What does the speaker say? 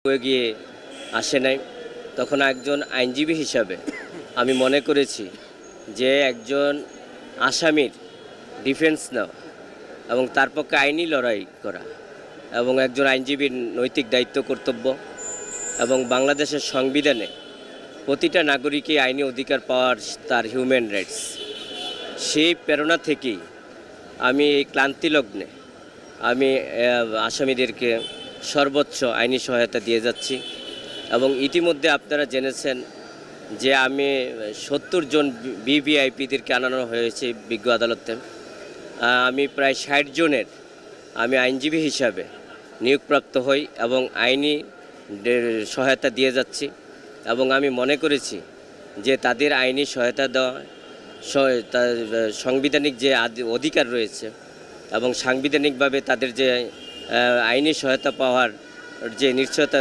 এগিয়ে আসে নাই। তখন একজন আইনজীবী হিসাবে আমি মনে করেছি যে একজন আসামির ডিফেন্স নেওয়া এবং তার পক্ষে আইনি লড়াই করা এবং একজন আইনজীবীর নৈতিক দায়িত্ব কর্তব্য এবং বাংলাদেশের সংবিধানে প্রতিটা নাগরিকই আইনি অধিকার পাওয়ার তার হিউম্যান রাইটস। সেই প্রেরণা থেকেই আমি এই ক্লান্তিলগ্নে আমি আসামিদেরকে সর্বোচ্চ আইনি সহায়তা দিয়ে যাচ্ছি এবং ইতিমধ্যে আপনারা জেনেছেন যে আমি ৭০ জন ভিভিআইপিদেরকে আনানো হয়েছে বিজ্ঞ আদালতে। আমি প্রায় ৬০ জনের আমি আইনজীবী হিসাবে নিয়োগপ্রাপ্ত হই এবং আইনি সহায়তা দিয়ে যাচ্ছি এবং আমি মনে করেছি যে তাদের আইনি সহায়তা দেওয়া সাংবিধানিক যে অধিকার রয়েছে এবং সাংবিধানিকভাবে তাদের যে আইনি সহায়তা পাওয়ার যে নিশ্চয়তা